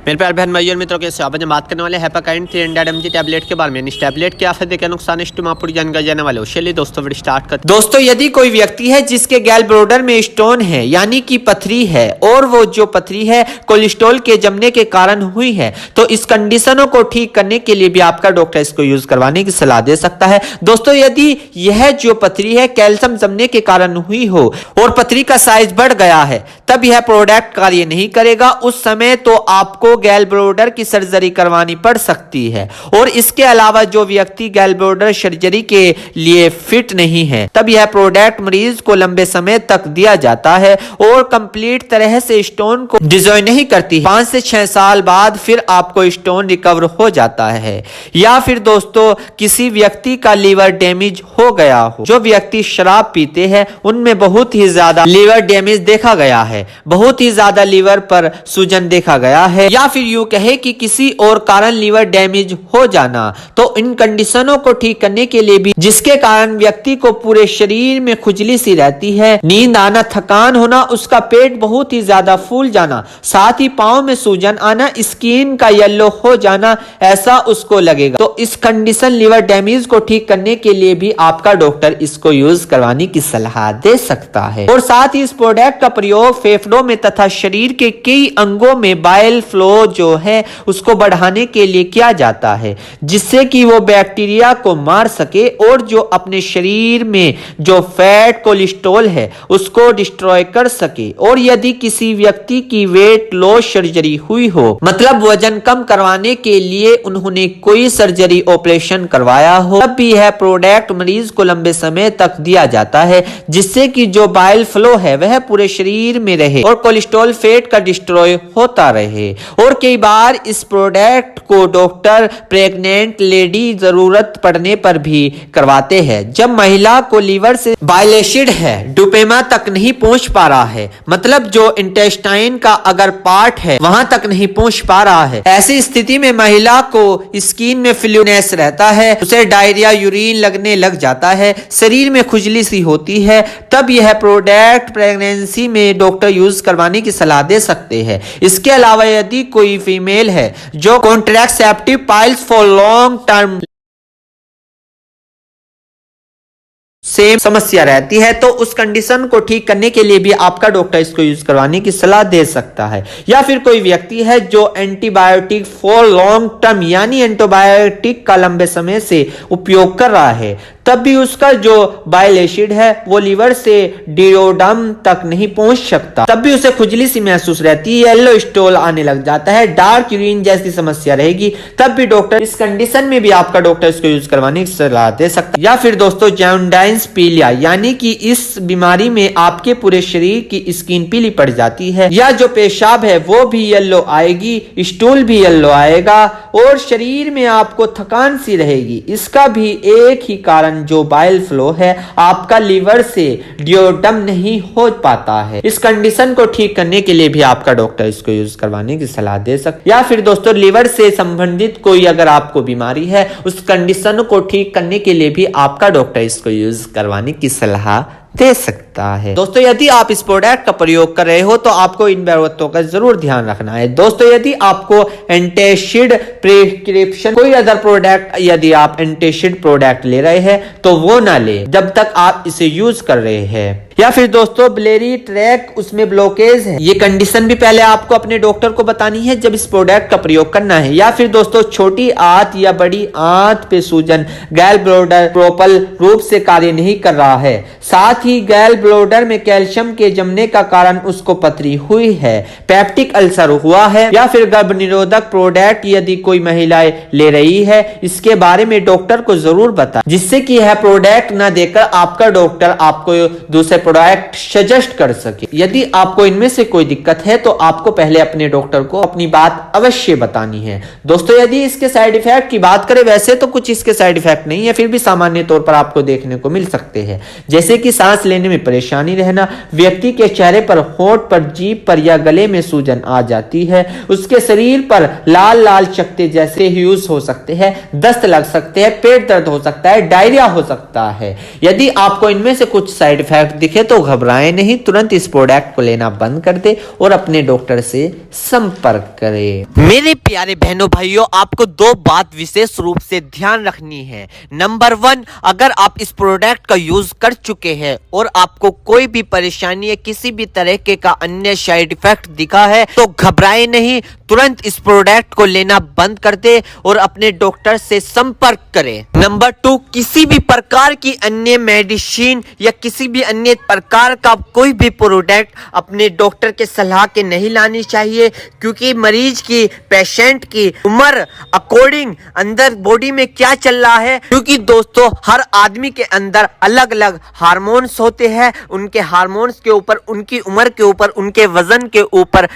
मेरे प्यारे बहन भाइयों और मित्रों के आज हम बात करने वाले हेपाकाइन 300 mg टैबलेट के बारे में। इस टैबलेट के फायदे क्या नुकसान इस में पूरी जानकारी जाने वाले हो। चलिए दोस्तों वीडियो स्टार्ट करते हैं। दोस्तों यदि कोई व्यक्ति है जिसके गैल ब्लैडर में स्टोन है यानी कि पथरी है और वो जो पथरी है कोलेस्ट्रॉल के जमने के कारण हुई है तो इस कंडीशनों को ठीक करने के लिए भी आपका डॉक्टर इसको यूज करवाने की सलाह दे सकता है। दोस्तों यदि यह जो पथरी है कैल्शियम जमने के कारण हुई हो और पथरी का साइज बढ़ गया है तब यह प्रोडक्ट कार्य नहीं करेगा। उस समय तो आपको गैल ब्लैडर की सर्जरी करवानी पड़ सकती है। और इसके अलावा जो व्यक्ति गैल ब्लैडर सर्जरी के लिए फिट नहीं है तब यह प्रोडक्ट मरीज को लंबे समय तक दिया जाता है और कंप्लीट तरह से स्टोन को डिसॉल्व नहीं करती। 5 से 6 साल बाद फिर आपको स्टोन रिकवर हो जाता है। या फिर दोस्तों किसी व्यक्ति का लीवर डैमेज हो गया हो, जो व्यक्ति शराब पीते हैं उनमें बहुत ही ज्यादा लीवर डैमेज देखा गया है, बहुत ही ज्यादा लीवर पर सूजन देखा गया है, या फिर यूं कहे कि किसी और कारण लीवर डैमेज हो जाना, तो इन कंडीशनों को ठीक करने के लिए भी जिसके कारण व्यक्ति को पूरे शरीर में खुजली सी रहती है, नींद आना, थकान होना, उसका पेट बहुत ही ज्यादा फूल जाना, साथ ही पांव में सूजन आना, स्किन का येलो हो जाना, ऐसा उसको लगेगा। तो इस कंडीशन लीवर डैमेज को ठीक करने के लिए भी आपका डॉक्टर इसको यूज करवाने की सलाह दे सकता है। और साथ ही इस प्रोडक्ट का प्रयोग फेफड़ों में तथा शरीर के कई अंगों में बाइल फ्लो जो है उसको बढ़ाने के लिए किया जाता है, जिससे कि वो बैक्टीरिया को मार सके और जो अपने शरीर में जो फैट कोलेस्ट्रॉल है उसको डिस्ट्रॉय कर सके। और यदि किसी व्यक्ति की वेट लॉस सर्जरी हुई हो, मतलब वजन कम करवाने के लिए उन्होंने कोई सर्जरी ऑपरेशन करवाया हो, तब भी यह प्रोडक्ट मरीज को लंबे समय तक दिया जाता है, जिससे कि जो बाइल फ्लो है वह पूरे शरीर में रहे और कोलेस्ट्रॉल फैट का डिस्ट्रॉय होता रहे। और कई बार इस प्रोडक्ट को डॉक्टर प्रेग्नेंट लेडी जरूरत पड़ने पर भी करवाते हैं। जब महिला को लीवर से बाइल एसिड है डुपेमा तक नहीं पहुंच पा रहा है, मतलब जो इंटेस्टाइन का अगर पार्ट है वहां तक नहीं पहुंच पा रहा है, ऐसी स्थिति में महिला को स्किन में फ्लूनेस रहता है, उसे डायरिया यूरिन लगने लग जाता है, शरीर में खुजली सी होती है, तब यह प्रोडक्ट प्रेगनेंसी में डॉक्टर यूज करवाने की सलाह दे सकते हैं। इसके अलावा यदि कोई फीमेल है जो contraceptive pills for long term same समस्या रहती है तो उस कंडीशन को ठीक करने के लिए भी आपका डॉक्टर इसको यूज करवाने की सलाह दे सकता है। या फिर कोई व्यक्ति है जो एंटीबायोटिक फॉर लॉन्ग टर्म यानी एंटीबायोटिक का लंबे समय से उपयोग कर रहा है, तब भी उसका जो बाइल एसिड है वो लीवर से डिओडम तक नहीं पहुंच सकता, तब भी उसे खुजली सी महसूस रहती है, येलो स्टोल आने लग जाता है, डार्क यूरिन जैसी समस्या रहेगी, तब भी डॉक्टर इस कंडीशन में भी आपका डॉक्टर इसको यूज करवाने की सलाह दे सकता है। या फिर दोस्तों जॉन्डिस पीलिया यानी कि इस बीमारी में आपके पूरे शरीर की स्किन पीली पड़ जाती है, या जो पेशाब है वो भी येलो आएगी, स्टूल भी येलो आएगा और शरीर में आपको थकान सी रहेगी। इसका भी एक ही कारण जो बाइल फ्लो है, आपका लीवर से डिओडम नहीं हो पाता है। इस कंडीशन को ठीक करने के लिए भी आपका डॉक्टर इसको यूज करवाने की सलाह दे सकता है। या फिर दोस्तों लीवर से संबंधित कोई अगर आपको बीमारी है उस कंडीशन को ठीक करने के लिए भी आपका डॉक्टर इसको यूज करवाने की सलाह दे सकता है। दोस्तों यदि आप इस प्रोडक्ट का प्रयोग कर रहे हो तो आपको इन बातों का जरूर ध्यान रखना है। दोस्तों यदि आपको एंटासिड प्रिस्क्रिप्शन कोई अदर प्रोडक्ट, यदि आप एंटासिड प्रोडक्ट ले रहे हैं तो वो ना ले जब तक आप इसे यूज कर रहे हैं। या फिर दोस्तों बिलियरी ट्रैक उसमें ब्लॉकेज है, ये कंडीशन भी पहले आपको अपने डॉक्टर को बतानी है जब इस प्रोडक्ट का प्रयोग करना है। या फिर दोस्तों छोटी आंत या बड़ी आंत पे सूजन, गैल ब्लैडर प्रॉपर रूप से कार्य नहीं कर रहा है, साथ ही गैल ब्लैडर में कैल्शियम के जमने का कारण उसको पथरी हुई है, पेप्टिक अल्सर हुआ है, या फिर गर्भ निरोधक प्रोडक्ट यदि कोई महिलाएं ले रही है इसके बारे में डॉक्टर को जरूर बताएं, जिससे कि यह प्रोडक्ट ना देकर आपका डॉक्टर आपको दूसरे प्रोडक्ट सजेस्ट कर सके। यदि आपको इनमें से कोई दिक्कत है तो आपको पहले अपने डॉक्टर को अपनी बात अवश्य बतानी है। दोस्तों यदि इसके साइड इफेक्ट की बात करें, वैसे तो कुछ इसके साइड इफेक्ट नहीं है, फिर भी सामान्य तौर पर आपको देखने को मिल सकते हैं, जैसे कि सांस सांस लेने में परेशानी रहना, व्यक्ति के चेहरे पर, होंठ पर, जीभ पर या गले में सूजन आ जाती है, उसके शरीर पर लाल लाल चकत्ते जैसे ह्यूज हो सकते हैं, दस्त लग सकते हैं, पेट दर्द हो सकता है, डायरिया हो सकता है। यदि आपको इनमें से कुछ साइड इफेक्ट दिखे तो घबराएं नहीं, तुरंत इस प्रोडक्ट को लेना बंद कर दे और अपने डॉक्टर से संपर्क करें। मेरे प्यारे बहनों भाइयों, आपको दो बात विशेष रूप से ध्यान रखनी है। नंबर 1, अगर आप इस प्रोडक्ट का यूज कर चुके हैं और आपको कोई भी परेशानी या किसी भी तरह के का अन्य साइड इफेक्ट दिखा है तो घबराए नहीं, तुरंत इस प्रोडक्ट को लेना बंद कर दे और अपने डॉक्टर से संपर्क करें। नंबर 2, किसी भी प्रकार की अन्य मेडिसिन या किसी भी अन्य प्रकार का कोई भी प्रोडक्ट अपने डॉक्टर के सलाह के नहीं लानी चाहिए, क्योंकि मरीज की, पेशेंट की उम्र अकॉर्डिंग अंदर बॉडी में क्या चल रहा है, क्योंकि दोस्तों हर आदमी के अंदर अलग अलग हार्मोन्स होते हैं, उनके हार्मोन्स के ऊपर, उनकी उम्र के ऊपर, उनके वजन के ऊपर